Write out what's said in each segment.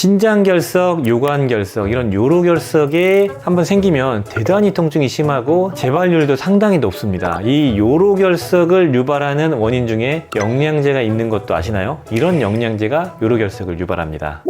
신장결석, 요관결석 이런 요로결석에 한번 생기면 대단히 통증이 심하고 재발률도 상당히 높습니다. 이 요로결석을 유발하는 원인 중에 영양제가 있는 것도 아시나요? 이런 영양제가 요로결석을 유발합니다.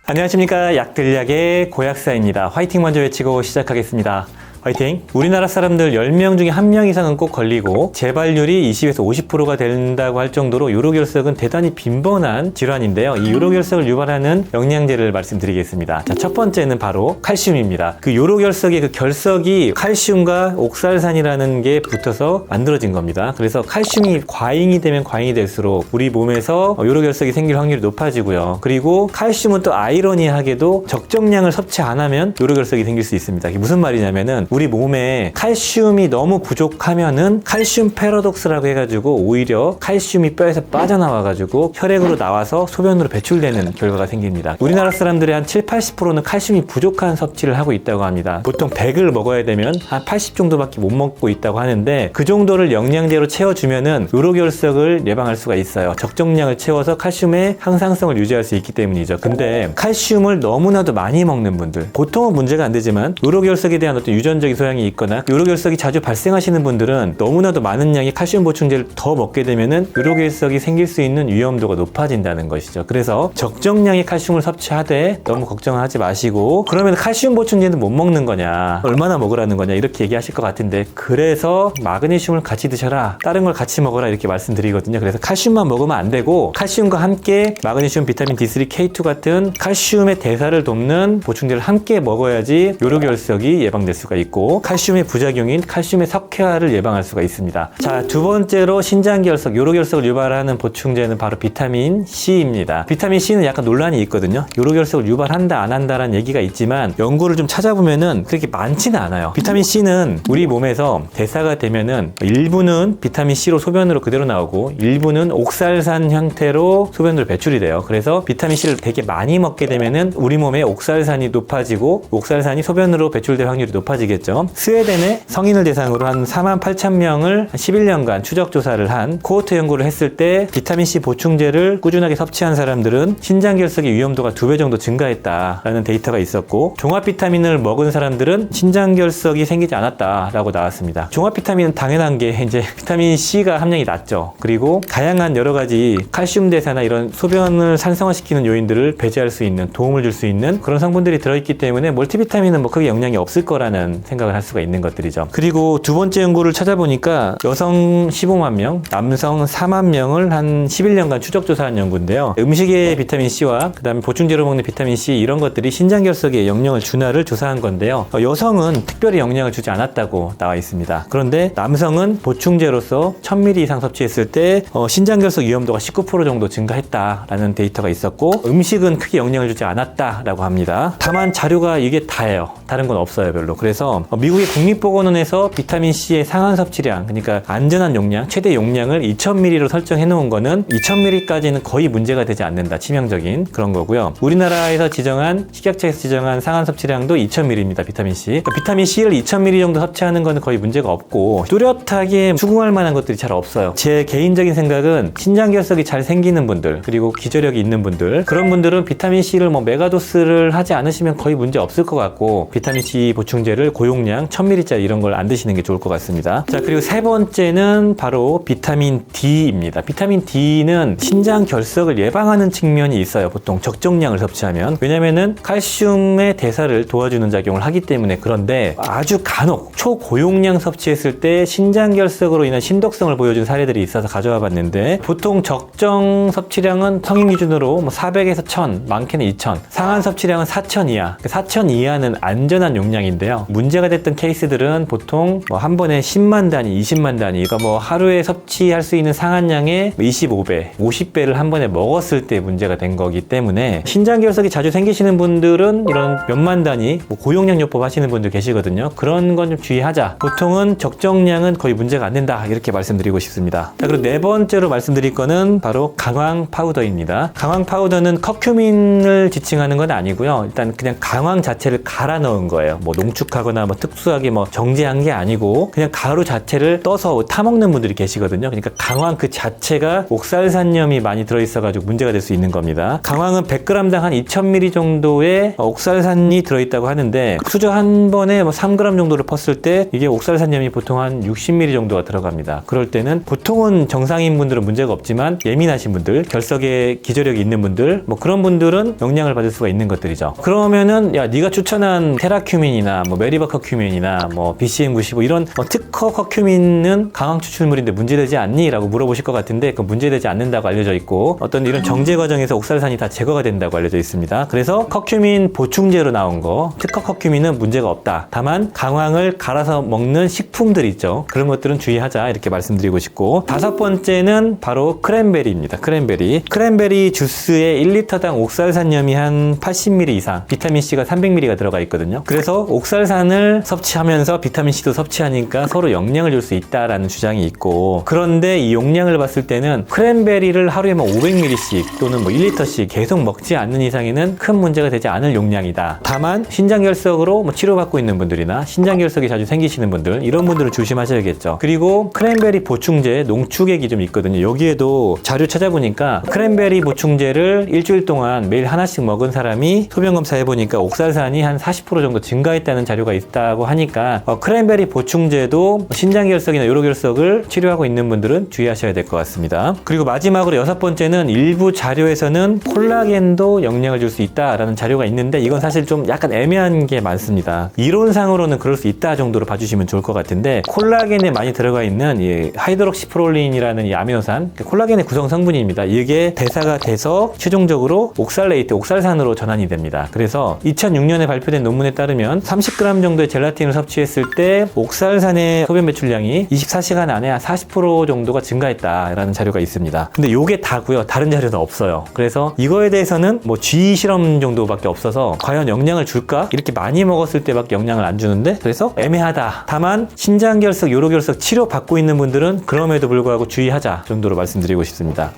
안녕하십니까, 약들약의 고약사입니다. 화이팅 먼저 외치고 시작하겠습니다. 화이팅! 우리나라 사람들 10명 중에 1명 이상은 꼭 걸리고 재발률이 20에서 50%가 된다고 할 정도로 요로결석은 대단히 빈번한 질환인데요. 이 요로결석을 유발하는 영양제를 말씀드리겠습니다. 자, 첫 번째는 바로 칼슘입니다. 그 요로결석의 그 결석이 칼슘과 옥살산이라는 게 붙어서 만들어진 겁니다. 그래서 칼슘이 과잉이 되면 과잉이 될수록 우리 몸에서 요로결석이 생길 확률이 높아지고요. 그리고 칼슘은 또 아이러니하게도 적정량을 섭취 안 하면 요로결석이 생길 수 있습니다. 이게 무슨 말이냐면은 우리 몸에 칼슘이 너무 부족하면은 칼슘 패러독스라고 해가지고 오히려 칼슘이 뼈에서 빠져나와가지고 혈액으로 나와서 소변으로 배출되는 결과가 생깁니다. 우리나라 사람들의 한 70-80%는 칼슘이 부족한 섭취를 하고 있다고 합니다. 보통 100을 먹어야 되면 한 80 정도밖에 못 먹고 있다고 하는데 그 정도를 영양제로 채워주면은 요로결석을 예방할 수가 있어요. 적정량을 채워서 칼슘의 항상성을 유지할 수 있기 때문이죠. 근데 칼슘을 너무나도 많이 먹는 분들, 보통은 문제가 안 되지만 요로결석에 대한 어떤 유전적인 소양이 있거나 요로결석이 자주 발생하시는 분들은 너무나도 많은 양의 칼슘 보충제를 더 먹게 되면은 요로결석이 생길 수 있는 위험도가 높아진다는 것이죠. 그래서 적정량의 칼슘을 섭취하되 너무 걱정하지 마시고, 그러면 칼슘 보충제는 못 먹는 거냐, 얼마나 먹으라는 거냐 이렇게 얘기하실 것 같은데, 그래서 마그네슘을 같이 드셔라, 다른 걸 같이 먹어라 이렇게 말씀드리거든요. 그래서 칼슘만 먹으면 안 되고 칼슘과 함께 마그네슘, 비타민 D3, K2 같은 칼슘의 대사를 돕는 보충제를 함께 먹어야지 요로결석이 예방될 수가 있고 칼슘의 부작용인 칼슘의 석회화를 예방할 수가 있습니다. 자, 두 번째로 신장결석, 요로결석을 유발하는 보충제는 바로 비타민 C입니다. 비타민 C는 약간 논란이 있거든요. 요로결석을 유발한다 안 한다라는 얘기가 있지만 연구를 좀 찾아보면은 그렇게 많지는 않아요. 비타민 C는 우리 몸에서 대사가 되면은 일부는 비타민 C로 소변으로 그대로 나오고 일부는 옥살산 형태로 소변으로 배출이 돼요. 그래서 비타민 C를 되게 많이 먹게 되면은 우리 몸에 옥살산이 높아지고 옥살산이 소변으로 배출될 확률이 높아지겠죠. 스웨덴의 성인을 대상으로 한 48,000명을 11년간 추적 조사를 한 코호트 연구를 했을 때 비타민C 보충제를 꾸준하게 섭취한 사람들은 신장결석의 위험도가 2배 정도 증가했다라는 데이터가 있었고, 종합 비타민을 먹은 사람들은 신장결석이 생기지 않았다라고 나왔습니다. 종합 비타민은 당연한 게 이제 비타민 C가 함량이 낮죠. 그리고 다양한 여러 가지 칼슘 대사나 이런 소변을 산성화시키는 요인들을 배제할 수 있는, 도움을 줄 수 있는 그런 성분들이 들어있기 때문에 멀티비타민은 뭐 크게 영향이 없을 거라는 생각을 할 수가 있는 것들이죠. 그리고 두 번째 연구를 찾아보니까 여성 15만 명, 남성 4만 명을 한 11년간 추적 조사한 연구인데요. 음식의 비타민 C와 그 다음에 보충제로 먹는 비타민 C 이런 것들이 신장결석에 영향을 주나를 조사한 건데요. 여성은 특별히 영향을 주지 않았다고 나와 있습니다. 그런데 남성은 보충제로서 1000ml 이상 섭취했을 때 신장결석 위험도가 19% 정도 증가했다라는 데이터가 있었고, 음식은 크게 영향을 주지 않았다라고 합니다. 다만 자료가 이게 다예요. 다른 건 없어요, 별로. 그래서 미국의 국립보건원에서 비타민C의 상한 섭취량, 그러니까 안전한 용량, 최대 용량을 2000ml로 설정해 놓은 거는 2000ml까지는 거의 문제가 되지 않는다, 치명적인 그런 거고요. 우리나라에서 지정한, 식약처에서 지정한 상한 섭취량도 2000ml입니다, 비타민C. 그러니까 비타민C를 2000ml 정도 섭취하는 거는 거의 문제가 없고 뚜렷하게 수긍할 만한 것들이 잘 없어요. 제 개인적인 생각은 신장결석이 잘 생기는 분들, 그리고 기저력이 있는 분들, 그런 분들은 비타민C를 뭐 메가도스를 하지 않으시면 거의 문제 없을 것 같고, 비타민C 보충제를 고용량 1000ml짜리 이런 걸 안 드시는 게 좋을 것 같습니다. 자, 그리고 세 번째는 바로 비타민 D입니다. 비타민 D는 신장 결석을 예방하는 측면이 있어요. 보통 적정량을 섭취하면. 왜냐면은 칼슘의 대사를 도와주는 작용을 하기 때문에. 그런데 아주 간혹 초고용량 섭취했을 때 신장 결석으로 인한 신독성을 보여준 사례들이 있어서 가져와 봤는데, 보통 적정 섭취량은 성인 기준으로 400에서 1000, 많게는 2000, 상한 섭취량은 4000 이하. 4000 이하는 안전한 용량인데요. 문제가 됐던 케이스들은 보통 한 번에 10만 단위, 20만 단위, 그러니까 하루에 섭취할 수 있는 상한량의 25배, 50배를 한 번에 먹었을 때 문제가 된 거기 때문에, 신장결석이 자주 생기시는 분들은 이런 몇만 단위, 고용량 요법 하시는 분들 계시거든요. 그런 건 좀 주의하자. 보통은 적정량은 거의 문제가 안 된다, 이렇게 말씀드리고 싶습니다. 자, 그리고 네 번째로 말씀드릴 거는 바로 강황 파우더입니다. 강황 파우더는 커큐민을 지칭하는 건 아니고요. 일단 그냥 강황 자체를 갈아 넣은 거예요. 농축하거나 거나 뭐 특수하게 뭐 정제한 게 아니고 그냥 가루 자체를 떠서 타먹는 분들이 계시거든요. 그러니까 강황 그 자체가 옥살산염이 많이 들어있어가지고 문제가 될 수 있는 겁니다. 강황은 100g당 한 2000ml 정도의 옥살산이 들어있다고 하는데 수저 한 번에 뭐 3g 정도를 펐을 때 이게 옥살산염이 보통 한 60ml 정도가 들어갑니다. 그럴 때는 보통은 정상인 분들은 문제가 없지만 예민하신 분들, 결석에 기저력이 있는 분들, 뭐 그런 분들은 영향을 받을 수가 있는 것들이죠. 그러면은 야 네가 추천한 테라큐민이나 뭐 메리바 커큐민이나 뭐 BCM95 이런 특허 커큐민은 강황 추출물인데 문제되지 않니? 라고 물어보실 것 같은데 그 문제되지 않는다고 알려져 있고 어떤 이런 정제 과정에서 옥살산이 다 제거가 된다고 알려져 있습니다. 그래서 커큐민 보충제로 나온 거 특허 커큐민은 문제가 없다. 다만 강황을 갈아서 먹는 식품들 있죠. 그런 것들은 주의하자 이렇게 말씀드리고 싶고, 다섯 번째는 바로 크랜베리입니다. 크랜베리 주스에 1리터당 옥살산염이 한 80ml 이상, 비타민C가 300ml가 들어가 있거든요. 그래서 옥살산을 섭취하면서 비타민C도 섭취하니까 서로 영향을 줄 수 있다라는 주장이 있고, 그런데 이 용량을 봤을 때는 크랜베리를 하루에 뭐 500ml씩 또는 뭐 1리터씩 계속 먹지 않는 이상에는 큰 문제가 되지 않을 용량이다. 다만 신장결석으로 뭐 치료받고 있는 분들이나 신장결석이 자주 생기시는 분들, 이런 분들은 조심하셔야겠죠. 그리고 크랜베리 보충제 농축액이 좀 있거든요. 여기에도 자료 찾아보니까 크랜베리 보충제를 일주일 동안 매일 하나씩 먹은 사람이 소변 검사해보니까 옥살산이 한 40% 정도 증가했다는 자료가 있다고 하니까 크랜베리 보충제도 신장결석이나 요로결석을 치료하고 있는 분들은 주의하셔야 될 것 같습니다. 그리고 마지막으로 여섯 번째는 일부 자료에서는 콜라겐도 영향을 줄 수 있다라는 자료가 있는데 이건 사실 좀 약간 애매한 게 많습니다. 이론상으로는 그럴 수 있다 정도로 봐주시면 좋을 것 같은데, 콜라겐에 많이 들어가 있는 이 하이드록시프롤린이라는 이 아미노산, 콜라겐의 구성 성분입니다. 이게 대사가 돼서 최종적으로 옥살레이트, 옥살산으로 전환이 됩니다. 그래서 2006년에 발표된 논문에 따르면 30g 정도의 젤라틴을 섭취했을 때 옥살산의 소변 배출량이 24시간 안에 한 40% 정도가 증가했다라는 자료가 있습니다. 근데 이게 다고요. 다른 자료는 없어요. 그래서 이거에 대해서는 뭐 쥐 실험 정도밖에 없어서 과연 영향을 줄까? 이렇게 많이 먹었을 때밖에 영향을 안 주는데, 그래서 애매하다. 다만 신장결석, 요로결석 치료 받고 있는 분들은 그럼에도 불구하고 주의하자 정도로 말씀드리고 싶습니다.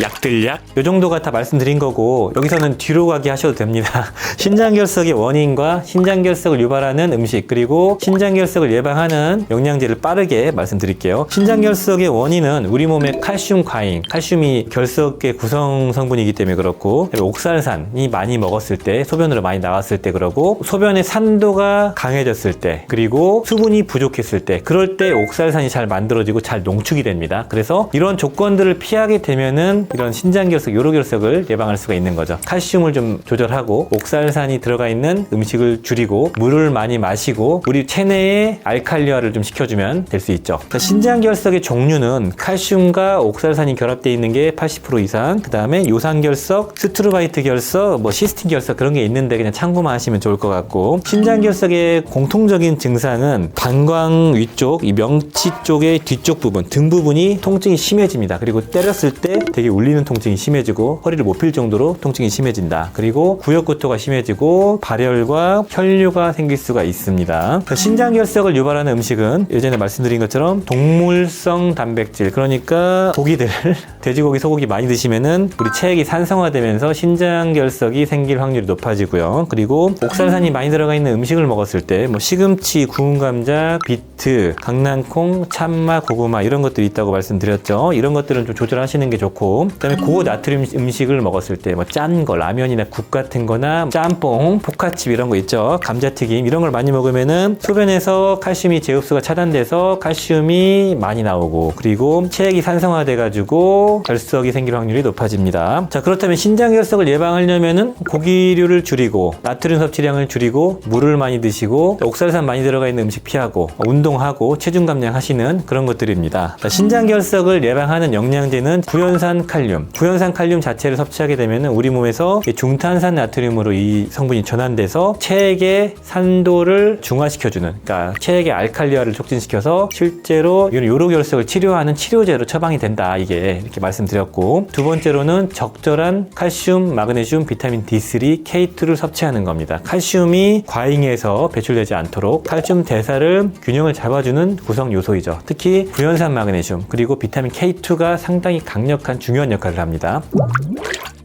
약들약? 이 정도가 다 말씀드린 거고, 여기서는 뒤로 가기 하셔도 됩니다. 신장결석의 원인과 신장결석을 유발하는 음식, 그리고 신장결석을 예방하는 영양제를 빠르게 말씀드릴게요. 신장결석의 원인은 우리 몸의 칼슘 과잉, 칼슘이 결석의 구성 성분이기 때문에 그렇고, 옥살산이 많이 먹었을 때, 소변으로 많이 나왔을 때 그러고, 소변의 산도가 강해졌을 때, 그리고 수분이 부족했을 때, 그럴 때 옥살산이 잘 만들어지고 잘 농축이 됩니다. 그래서 이런 조건들을 피하게 되면은 이런 신장결석, 요로결석을 예방할 수가 있는 거죠. 칼슘을 좀 조절하고 옥살산이 들어가 있는 음식을 줄이고 물을 많이 마시고 우리 체내에 알칼리화를 좀 시켜주면 될 수 있죠. 신장결석의 종류는 칼슘과 옥살산이 결합되어 있는 게 80% 이상, 그 다음에 요산결석, 스트루바이트 결석, 뭐 시스틴 결석 그런 게 있는데 그냥 참고만 하시면 좋을 것 같고, 신장결석의 공통적인 증상은 방광 위쪽, 이 명치 쪽의 뒤쪽 부분, 등 부분이 통증이 심해집니다. 그리고 때렸을 때 되게 울리는 통증이 심해지고 허리를 못 필 정도로 통증이 심해진다. 그리고 구역구토가 심해지고 발열과 혈류가 생길 수가 있습니다. 신장결석을 유발하는 음식은 예전에 말씀드린 것처럼 동물성 단백질, 그러니까 고기들, 돼지고기, 소고기 많이 드시면은 우리 체액이 산성화되면서 신장결석이 생길 확률이 높아지고요. 그리고 옥살산이 많이 들어가 있는 음식을 먹었을 때 뭐 시금치, 구운 감자, 비트, 강낭콩, 참마, 고구마 이런 것들이 있다고 말씀드렸죠. 이런 것들은 좀 조절하시는 게 좋고, 그다음에 고나트륨 음식을 먹었을 때 뭐 짠 거, 라면이나 국 같은 거나 짬뽕, 포카칩 이런 거 있죠. 감자튀김 이런 걸 많이 먹으면은 소변에서 칼슘이 재흡수가 차단돼서 칼슘이 많이 나오고, 그리고 체액이 산성화돼 가지고 결석이 생길 확률이 높아집니다. 자, 그렇다면 신장결석을 예방하려면은 고기류를 줄이고 나트륨 섭취량을 줄이고 물을 많이 드시고 옥살산 많이 들어가 있는 음식 피하고 운동하고 체중 감량하시는 그런 것들입니다. 자, 신장결석을 예방하는 영양제는 구연산 칼륨. 구연산 칼륨 자체를 섭취하게 되면 우리 몸에서 중탄산 나트륨으로 이 성분이 전환돼서 체액의 산도를 중화시켜주는, 그러니까 체액의 알칼리화를 촉진시켜서 실제로 요로결석을 치료하는 치료제로 처방이 된다. 이게 이렇게 말씀드렸고, 두 번째로는 적절한 칼슘, 마그네슘, 비타민 D3, K2를 섭취하는 겁니다. 칼슘이 과잉해서 배출되지 않도록 칼슘 대사를 균형을 잡아주는 구성 요소이죠. 특히 구연산 마그네슘 그리고 비타민 K2가 상당히 강력한 중요한 역할을 합니다.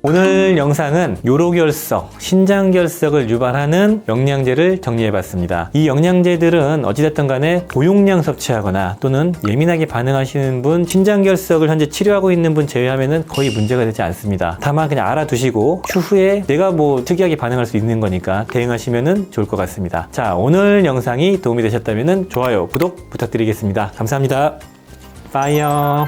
오늘 영상은 요로결석, 신장결석을 유발하는 영양제를 정리해봤습니다. 이 영양제들은 어찌됐든 간에 고용량 섭취하거나 또는 예민하게 반응하시는 분, 신장결석을 현재 치료하고 있는 분 제외하면 거의 문제가 되지 않습니다. 다만 그냥 알아두시고 추후에 내가 뭐 특이하게 반응할 수 있는 거니까 대응하시면 좋을 것 같습니다. 자, 오늘 영상이 도움이 되셨다면 좋아요, 구독 부탁드리겠습니다. 감사합니다. 빠이요.